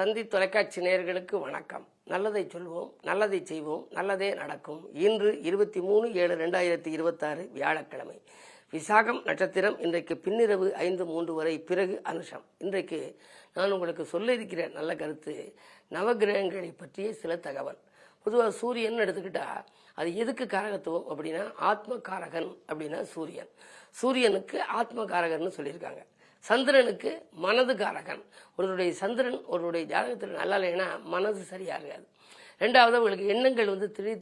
தந்தி தொலைக்காட்சி நேயர்களுக்கு வணக்கம். நல்லதை சொல்வோம், நல்லதை செய்வோம், நல்லதே நடக்கும். இன்று 23/7/2026 வியாழக்கிழமை. விசாகம் நட்சத்திரம். இன்றைக்கு பின்னிரவு 5:03 வரை, பிறகு அனுஷம். இன்றைக்கு நான் உங்களுக்கு சொல்ல இருக்கிற நல்ல கருத்து நவகிரகங்களை பற்றிய சில தகவல். பொதுவாக சூரியன் எடுத்துக்கிட்டா அது எதுக்கு காரகத்துவம் அப்படின்னா ஆத்ம காரகன் அப்படின்னா சூரியன். சூரியனுக்கு ஆத்ம காரகன்னு சொல்லியிருக்காங்க. சந்திரனுக்கு மனது காரகன். ஒருவருடைய சந்திரன் ஒருவருடைய ஜாதகத்தில் நல்லா இல்லைன்னா மனது சரியாகாது. ரெண்டாவது அவங்களுக்கு எண்ணங்கள்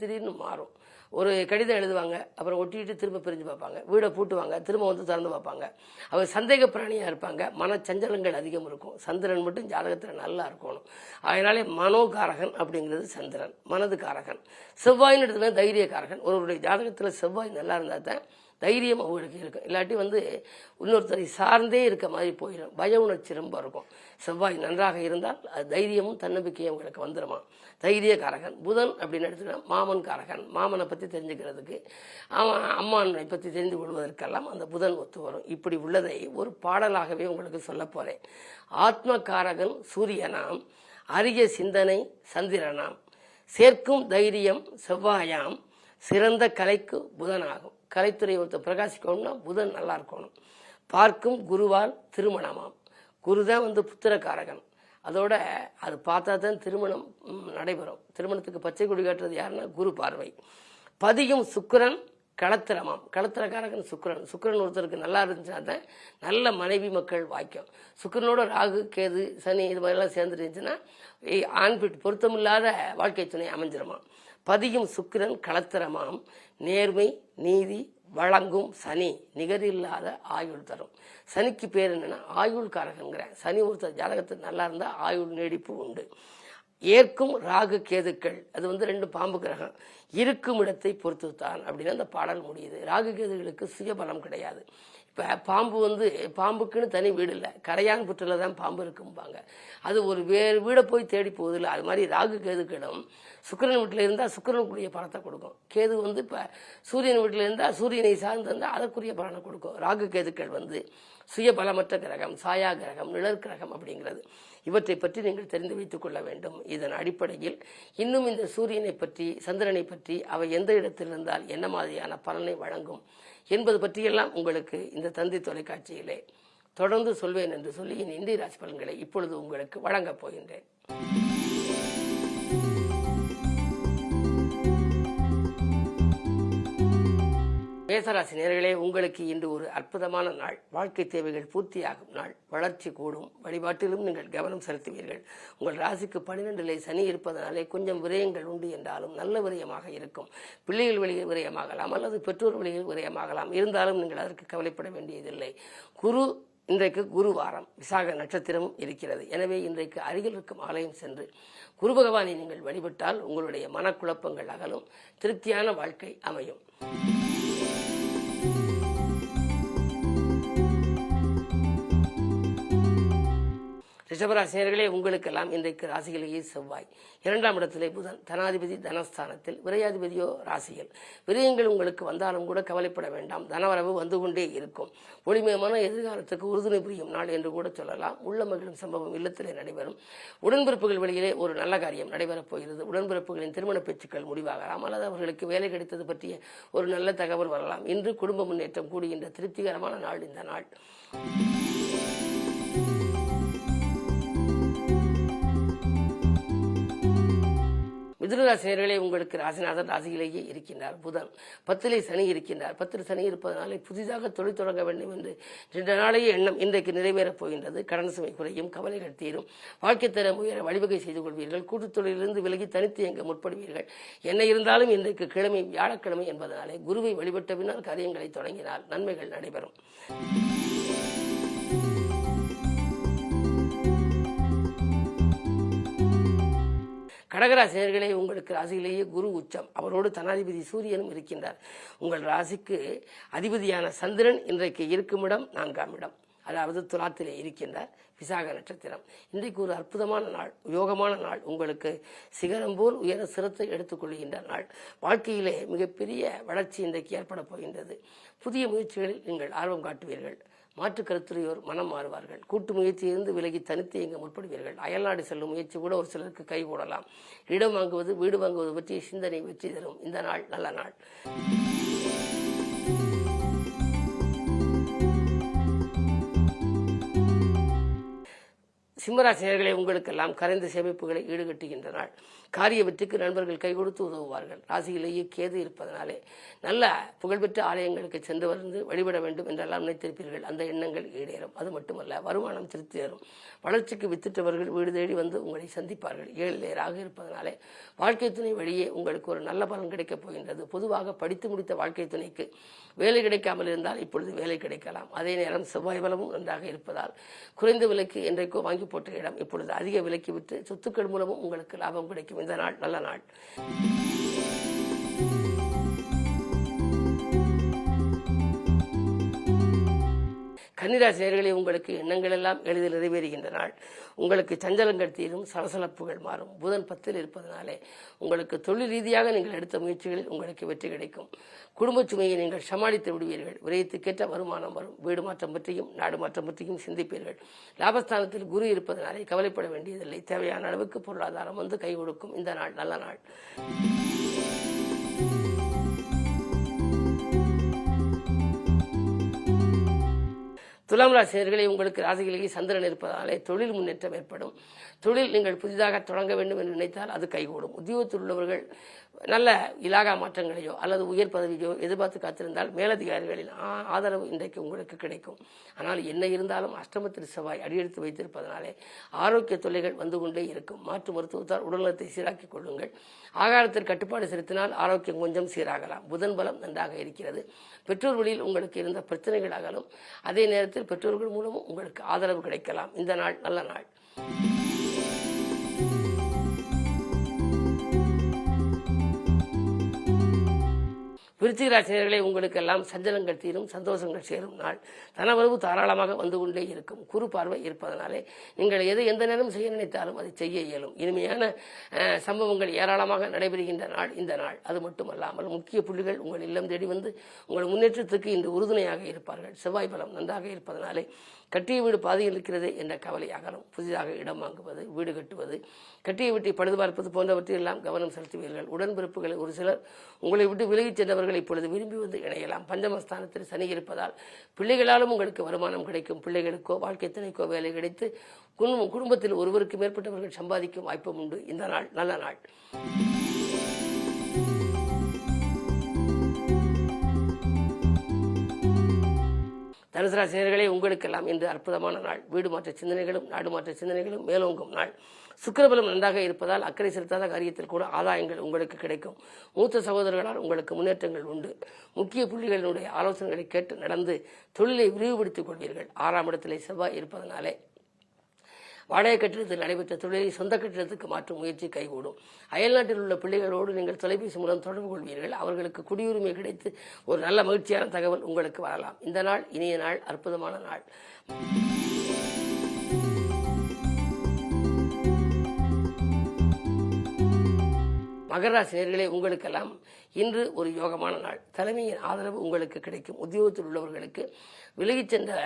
திடீர்னு மாறும். ஒரு கடிதம் எழுதுவாங்க, அப்புறம் ஒட்டிட்டு திரும்ப பிரிஞ்சு பார்ப்பாங்க, வீடை பூட்டுவாங்க, திரும்ப திறந்து பார்ப்பாங்க. அவர் சந்தேக பிராணியாக இருப்பாங்க. மனச்சஞ்சலங்கள் அதிகம் இருக்கும். சந்திரன் மட்டும் ஜாதகத்தில் நல்லா இருக்கணும். அதனாலே மனோகாரகன் அப்படிங்கிறது சந்திரன், மனது காரகன். செவ்வாயின்னு எடுத்துனா தைரியக்காரகன். ஒருவருடைய ஜாதகத்தில் செவ்வாய் நல்லா இருந்தால் தான் தைரியம் அவங்களுக்கு இருக்கும். இல்லாட்டி இன்னொருத்தரை சார்ந்தே இருக்க மாதிரி போயிடும். பய உணர்ச்சி ரொம்ப இருக்கும். செவ்வாய் நன்றாக இருந்தால் அது தைரியமும் தன்னம்பிக்கையும் அவங்களுக்கு வந்துடுமா. தைரியக்காரகன். புதன் அப்படின்னு எடுத்துக்கிட்டா மாமன் காரகன். மாமனை பற்றி தெரிஞ்சுக்கிறதுக்கு, அம்மானை பற்றி தெரிந்து கொள்வதற்கெல்லாம் அந்த புதன் ஒத்து வரும். இப்படி உள்ளதை ஒரு பாடலாகவே உங்களுக்கு சொல்ல போறேன். ஆத்ம காரகன் சூரியனாம், அரிய சிந்தனை சந்திரனாம், சேர்க்கும் தைரியம் செவ்வாயாம், சிறந்த கலைக்கு புதனாகும். கலைத்துறை ஒருத்தர் பிரகாசிக்கணும்னா புதன் நல்லா இருக்கணும். பார்க்கும் குருவால் திருமணமாம். குரு தான் புத்திரக்காரகன். அதோட அது பார்த்தா தான் திருமணம் நடைபெறும். திருமணத்துக்கு பச்சை கொடி காட்டுறது யாருன்னா குரு பார்வை. பதியும் சுக்கிரன் களத்திரமாம். களத்திரக்காரகன் சுக்கிரன். சுக்கிரன் ஒருத்தருக்கு நல்லா இருந்துச்சுன்னா தான் நல்ல மனைவி மக்கள் வாய்க்கும். சுக்கிரனோட ராகு கேது சனி இது மாதிரிலாம் சேர்ந்துட்டு இருந்துச்சுன்னா ஆண் பெண் பொருத்தமில்லாத வாழ்க்கை துணை அமைஞ்சிருமா. பதியும் சுக்கிரன் களத்திரமாம், நேர்மை நீதி வழங்கும் சனி, நிகரில்லாத ஆயுள் தரும். சனிக்கு பேர் என்னன்னா ஆயுள் காரகங்கிற. சனி ஒருத்தர் ஜாதகத்தில் நல்லா இருந்தால் ஆயுள் நீடிப்பு உண்டு. ஏற்கும் ராகு கேதுக்கள், அது 2 பாம்பு கிரகம். இருக்கும் இடத்தை பொறுத்து தான் அப்படின்னு அந்த பாடல் முடியுது. ராகு கேதுகளுக்கு சுயபலம் கிடையாது. இப்போ பாம்புக்குன்னு தனி வீடு இல்லை. கரையான் புற்றில் தான் பாம்பு இருக்கும்பாங்க. அது ஒரு வேறு வீடை போய் தேடி போகுதில்லை. அது மாதிரி ராகு கேதுக்களும் சுக்கிரன் வீட்டில் இருந்தால் சுக்கிரனுக்குரிய பலத்தை கொடுக்கும். கேது இப்போ சூரியன் வீட்டில் இருந்தால் சூரியனை சார்ந்து இருந்தால் அதற்குரிய பலனை கொடுக்கும். ராகு கேதுக்கள் சுயபலமற்ற கிரகம், சாயா கிரகம், நிழல் கிரகம் அப்படிங்கிறது. இவற்றை பற்றி நீங்கள் தெரிந்து வைத்துக் கொள்ள வேண்டும். இதன் அடிப்படையில் இன்னும் இந்த சூரியனை பற்றி, சந்திரனை பற்றி, அவை எந்த இடத்தில் இருந்தால் என்ன மாதிரியான பலனை வழங்கும் என்பது பற்றியெல்லாம் உங்களுக்கு இந்த தந்தி தொலைக்காட்சியிலே தொடர்ந்து சொல்வேன் என்று சொல்லி இந்திய ராசி பலன்களை இப்பொழுது உங்களுக்கு வழங்கப் போகின்றேன். மேசராசி நேயர்களே, உங்களுக்கு இன்று ஒரு அற்புதமான நாள். வாழ்க்கை தேவைகள் பூர்த்தியாகும் நாள். வளர்ச்சி கூடும். வழிபாட்டிலும் நீங்கள் கவனம் செலுத்துவீர்கள். உங்கள் ராசிக்கு 12லே சனி இருப்பதனாலே கொஞ்சம் விரயங்கள் உண்டு என்றாலும் நல்ல விரயமாக இருக்கும். பிள்ளைகள் வழியில் விரயமாகலாம் அல்லது பெற்றோர் வழியில் விரயமாகலாம். இருந்தாலும் நீங்கள் அதற்கு கவலைப்பட வேண்டியதில்லை. இன்றைக்கு குருவாரம். விசாக நட்சத்திரமும் இருக்கிறது. எனவே இன்றைக்கு அருகில் இருக்கும் ஆலயம் சென்று குரு பகவானை நீங்கள் வழிபட்டால் உங்களுடைய மனக்குழப்பங்கள் அகலும். திருப்தியான வாழ்க்கை அமையும். ரிஷபராசினியர்களே, உங்களுக்கெல்லாம் இன்றைக்கு ராசியிலேயே செவ்வாய், 2ஆம் இடத்திலே புதன், தனாதிபதி தனஸ்தானத்தில், விரையாதிபதியோ ராசியில். விரயங்கள் உங்களுக்கு வந்தாலும் கூட கவலைப்பட வேண்டாம். தனவரவு வந்து கொண்டே இருக்கும். ஒளிமயமான எதிர்காலத்துக்கு உறுதுணை புரியும் நாள் என்று கூட சொல்லலாம். உள்ள மகிழும் சம்பவம் இல்லத்திலே நடைபெறும். உடன்பிறப்புகள் வழியிலே ஒரு நல்ல காரியம் நடைபெறப் போகிறது. உடன்பிறப்புகளின் திருமண பேச்சுக்கள் முடிவாகலாம் அல்லது அவர்களுக்கு வேலை கிடைத்தது பற்றிய ஒரு நல்ல தகவல் வரலாம். இன்று குடும்ப முன்னேற்றம் கூடுகின்ற திருப்திகரமான நாள் இந்த நாள். மிதுனராசினியர்களே, உங்களுக்கு ராசிநாதன் ராசியிலேயே இருக்கின்றார். புதன் 10லே சனி இருக்கின்றார். 10ல் சனி இருப்பதனாலே புதிதாக தொழில் தொடங்க வேண்டும் என்று 2 நாளையே எண்ணம் இன்றைக்கு நிறைவேறப் போகின்றது. கடன் சுமை குறையும், கவலைகள் தீரும், வாழ்க்கை தரம் உயர வழிவகை செய்து கொள்வீர்கள். கூட்டுத் தொழிலிருந்து விலகி தனித்து எங்க முற்படுவீர்கள். என்ன இருந்தாலும் இன்றைக்கு கிழமை வியாழக்கிழமை என்பதனாலே குருவை வழிபட்ட பின்னால் காரியங்களை தொடங்கினால் நன்மைகள் நடைபெறும். கடகராசினியர்களே, உங்களுக்கு ராசியிலேயே குரு உச்சம். அவரோடு தனாதிபதி சூரியனும் இருக்கின்றார். உங்கள் ராசிக்கு அதிபதியான சந்திரன் இன்றைக்கு இருக்கும் இடம் 4ஆம் இடம், அதாவது துலாத்திலே இருக்கின்றார். விசாக நட்சத்திரம். இன்றைக்கு ஒரு அற்புதமான நாள், யோகமான நாள். உங்களுக்கு சிகரம் போல் உயர சிரத்தை எடுத்துக்கொள்கின்ற நாள். வாழ்க்கையிலே மிகப்பெரிய வளர்ச்சி இன்றைக்கு ஏற்பட போகின்றது. புதிய முயற்சிகளில் நீங்கள் ஆர்வம் காட்டுவீர்கள். மாற்று கருத்துடையோர் மனம் மாறுவார்கள். கூட்டு முயற்சியிலிருந்து விலகி தனித்து இயங்க முற்படுவீர்கள். அயல்நாடு செல்லும் முயற்சி கூட ஒரு சிலருக்கு கைகூடலாம். இடம் வாங்குவது, வீடு வாங்குவது பற்றிய சிந்தனை வெற்றி தரும். இந்த நாள் நல்ல நாள். சிம்மராசினியர்களே, உங்களுக்கெல்லாம் கரைந்த சேமிப்புகளை ஈடுகட்டுகின்ற நாள். காரிய வெற்றிக்கு நண்பர்கள் கை கொடுத்து உதவுவார்கள். ராசியிலேயே கேது இருப்பதனாலே நல்ல புகழ்பெற்ற ஆலயங்களுக்கு சென்று வந்து வழிபட வேண்டும் என்றெல்லாம் நினைத்திருப்பீர்கள். அந்த எண்ணங்கள் ஈடேறும். அது மட்டுமல்ல, வருமானம் திருப்தி தரும். வளர்ச்சிக்கு வித்திட்டவர்கள் வீடு தேடி வந்து உங்களை சந்திப்பார்கள். ஏழிலேயராக இருப்பதனாலே வாழ்க்கை துணை வழியே உங்களுக்கு ஒரு நல்ல பலன் கிடைக்கப் போகின்றது. பொதுவாக படித்து முடித்த வாழ்க்கை துணைக்கு வேலை கிடைக்காமல் இருந்தால் இப்பொழுது வேலை கிடைக்கலாம். அதே நேரம் செவ்வாய் பலமும் நன்றாக இருப்பதால் குறைந்த விலைக்கு என்றைக்கோ வாங்கி போட்ட இடம் இப்பொழுது அதிக விலைக்கு விட்டு சொத்துக்கள் மூலமும் உங்களுக்கு லாபம் கிடைக்கும். இந்த நாள் நல்ல நாள். கன்னிராசி நேயர்களே, உங்களுக்கு எண்ணங்கள் எல்லாம் எளிதில் நிறைவேறுகின்ற நாள். உங்களுக்கு சஞ்சலங்கள் தீரும், சலசலப்புகள் மாறும். புதன் 10 இருப்பதனாலே உங்களுக்கு தொழில் ரீதியாக நீங்கள் எடுத்த முயற்சிகளில் உங்களுக்கு வெற்றி கிடைக்கும். குடும்ப சுமையை நீங்கள் சமாளித்து விடுவீர்கள். விரயத்துக்கேற்ற வருமானம் வரும். வீடு மாற்றம் பற்றியும் நாடு மாற்றம் பற்றியும் சிந்திப்பீர்கள். லாபஸ்தானத்தில் குரு இருப்பதனாலே கவலைப்பட வேண்டியதில்லை. தேவையான அளவுக்கு பொருளாதாரம் வந்து கை கொடுக்கும். இந்த நாள் நல்ல நாள். துலாம் ராசினியர்களே, உங்களுக்கு ராசியிலேயே சந்திரன் இருப்பதாலே தொழில் முன்னேற்றம் ஏற்படும். தொழில் நீங்கள் புதிதாக தொடங்க வேண்டும் என்று நினைத்தால் அது கைகூடும். உத்தியோகத்தில் உள்ளவர்கள் நல்ல இலாகா மாற்றங்களையோ அல்லது உயர் பதவியோ எதிர்பார்த்து காத்திருந்தால் மேலதிகாரிகளின் ஆதரவு இன்றைக்கு உங்களுக்கு கிடைக்கும். ஆனால் என்ன இருந்தாலும் அஷ்டமத்தில் செவ்வாய் அடியெடுத்து வைத்திருப்பதனாலே ஆரோக்கிய தொல்லைகள் வந்து கொண்டே இருக்கும். மாற்று மருத்துவத்தால் உடல்நலத்தை சீராக்கிக் கொள்ளுங்கள். ஆகாரத்தில் கட்டுப்பாடு செலுத்தினால் ஆரோக்கியம் கொஞ்சம் சீராகலாம். புதன் பலம் நன்றாக இருக்கிறது. பெற்றோர் வழியில் உங்களுக்கு இருந்த பிரச்சனைகள் அகலும். அதே நேரத்தில் பெற்றோர்கள் மூலமும் உங்களுக்கு ஆதரவு கிடைக்கலாம். இந்த நாள் நல்ல நாள். விருச்சிக ராசினியர்களே, உங்களுக்கெல்லாம் சஞ்சலங்கள் தீரும், சந்தோஷங்கள் சேரும் நாள். தனவரவு தாராளமாக வந்து கொண்டே இருக்கும். குறு பார்வை இருப்பதனாலே நீங்கள் எந்த நேரம் செய்ய நினைத்தாலும் அதை செய்ய இயலும். இனிமையான சம்பவங்கள் ஏராளமாக நடைபெறுகின்ற நாள் இந்த நாள். அது மட்டுமல்லாமல் முக்கிய புள்ளிகள் உங்கள் இல்லம் தேடி வந்து உங்கள் முன்னேற்றத்துக்கு இன்று உறுதுணையாக இருப்பார்கள். செவ்வாய் பலம் நன்றாக இருப்பதனாலே கட்டிய வீடு பாதியில் இருக்கிறது என்ற கவலை அகலும். புதிதாக இடம் வாங்குவது, வீடு கட்டுவது, கட்டிய வீட்டை பழுது பார்ப்பது போன்றவற்றில் எல்லாம் கவனம் செலுத்துவீர்கள். உடன்பிறப்புகளை ஒரு சிலர் உங்களை விட்டு விலகிச் சென்றவர்கள் இப்பொழுது விரும்பி வந்து இணையலாம். பஞ்சமஸ்தானத்தில் சனி இருப்பதால் பிள்ளைகளாலும் உங்களுக்கு வருமானம் கிடைக்கும். பிள்ளைகளுக்கோ வாழ்க்கை துணைக்கோ வேலை கிடைத்து குடும்பத்தில் ஒருவருக்கு மேற்பட்டவர்கள் சம்பாதிக்கும் வாய்ப்பும் உண்டு. இந்த நாள் நல்ல நாள். தனுசு ராசினியர்களே, உங்களுக்கெல்லாம் இன்று அற்புதமான நாள். வீடு மாற்ற சிந்தனைகளும் நாடு மாற்ற சிந்தனைகளும் மேலோங்கும் நாள். சுக்கிரபலம் நன்றாக இருப்பதால் அக்கறை செலுத்தாத காரியத்தில் கூட ஆதாயங்கள் உங்களுக்கு கிடைக்கும். மூத்த சகோதரர்களால் உங்களுக்கு முன்னேற்றங்கள் உண்டு. முக்கிய புள்ளிகளினுடைய ஆலோசனைகளை கேட்டு நடந்து தொழிலை விரிவுபடுத்திக் கொள்வீர்கள். 6ஆம் இடத்திலே செவ்வாய் இருப்பதனாலே வாடகை கட்டிடத்தில் நடைபெற்ற தொழிலை சொந்த கட்டிடத்துக்கு மாற்றும் முயற்சி கைகூடும். அயல்நாட்டில் உள்ள பிள்ளைகளோடு நீங்கள் தொலைபேசி மூலம் தொடர்பு கொள்வீர்கள். அவர்களுக்கு குடியுரிமை கிடைத்து ஒரு நல்ல மகிழ்ச்சியான தகவல் உங்களுக்கு வரலாம். இந்த நாள் இனிய நாள், அற்புதமான நாள். மகர ராசி நேயர்களே, உங்களுக்கெல்லாம் இன்று ஒரு யோகமான நாள். தலைமையின் ஆதரவு உங்களுக்கு கிடைக்கும். உத்தியோகத்தில் உள்ளவர்களுக்கு விலகிச் சென்ற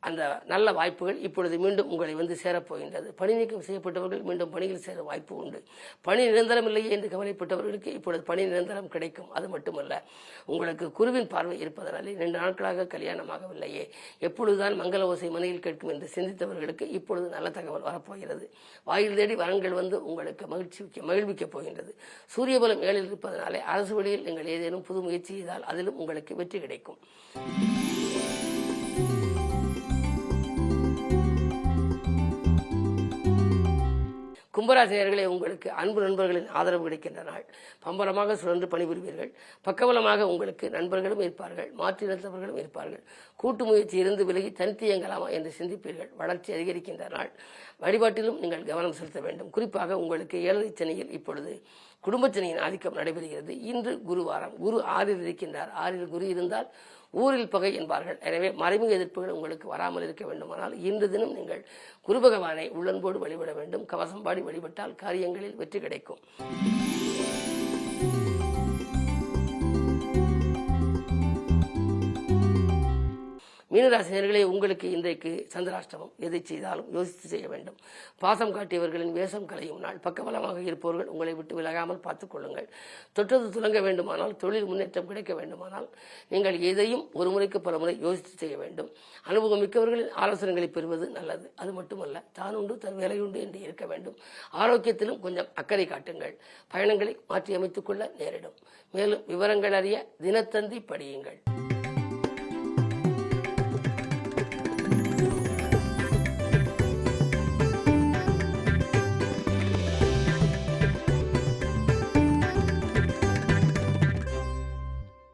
அந்த நல்ல வாய்ப்புகள் இப்பொழுது மீண்டும் உங்களை வந்து சேரப்போகின்றது. பணி நீக்கம் செய்யப்பட்டவர்கள் மீண்டும் பணியில் சேர வாய்ப்பு உண்டு. பணி நிரந்தரம் இல்லையே என்று கவலைப்பட்டவர்களுக்கு இப்பொழுது பணி நிரந்தரம் கிடைக்கும். அது மட்டுமல்ல, உங்களுக்கு குருவின் பார்வை இருப்பதனாலே 2 நாட்களாக கல்யாணமாகவில்லையே, எப்பொழுதுதான் மங்கள ஓசை மனையில் கேட்கும் என்று சிந்தித்தவர்களுக்கு இப்பொழுது நல்ல தகவல் வரப்போகிறது. வாயில் தேடி வரன்கள் வந்து உங்களுக்கு மகிழ்விக்கப் போகின்றது. சூரியபலம் 7 இருப்பதனாலே அரசு வழியில் நீங்கள் ஏதேனும் புது முயற்சி செய்தால் அதிலும் உங்களுக்கு வெற்றி கிடைக்கும். கும்பராசினியர்களே, உங்களுக்கு அன்பு நண்பர்களின் ஆதரவு கிடைக்கின்ற நாள். பம்பரமாக சுழன்று பணிபுரிவீர்கள். பக்கபலமாக உங்களுக்கு நண்பர்களும் இருப்பார்கள், மாற்றினத்தவர்களும் இருப்பார்கள். கூட்டு முயற்சி இருந்து விலகி தனித்து இயங்கலாமா என்று சிந்திப்பீர்கள். வளர்ச்சி அதிகரிக்கின்ற நாள். வழிபாட்டிலும் நீங்கள் கவனம் செலுத்த வேண்டும். குறிப்பாக உங்களுக்கு 7ரை சனியில் இப்பொழுது குடும்பச்சனியின் ஆதிக்கம் நடைபெறுகிறது. இன்று குருவாரம். குரு 6ல் இருக்கின்றார். 6ல் குரு இருந்தால் ஊரில் பகை என்பார்கள். எனவே மறைமுக எதிர்ப்புகள் உங்களுக்கு வராமல் இருக்க வேண்டுமானால் இன்று தினம் நீங்கள் குரு பகவானை உள்ளன்போடு வழிபட வேண்டும். கவசம் பாடி வழிபட்டால் காரியங்களில் வெற்றி கிடைக்கும். மீனராசினியர்களே, உங்களுக்கு இன்றைக்கு சந்திராஷ்டமம். எதை செய்தாலும் யோசித்து செய்ய வேண்டும். பாசம் காட்டியவர்களின் வேஷம் களையும் நாள். பக்கபலமாக இருப்பவர்கள் உங்களை விட்டு விலகாமல் பார்த்துக் கொள்ளுங்கள். தொட்டது துலங்க வேண்டுமானால், தொழில் முன்னேற்றம் கிடைக்க வேண்டுமானால் நீங்கள் எதையும் ஒரு முறைக்கு பல முறை யோசித்து செய்ய வேண்டும். அனுபவம் மிக்கவர்களின் ஆலோசனைகளை பெறுவது நல்லது. அது மட்டுமல்ல, தான் உண்டு தன் வேலையுண்டு என்று இருக்க வேண்டும். ஆரோக்கியத்திலும் கொஞ்சம் அக்கறை காட்டுங்கள். பயணங்களை மாற்றி அமைத்துக் கொள்ள நேரிடும். மேலும் விவரங்கள் அறிய தினத்தந்தி படியுங்கள்.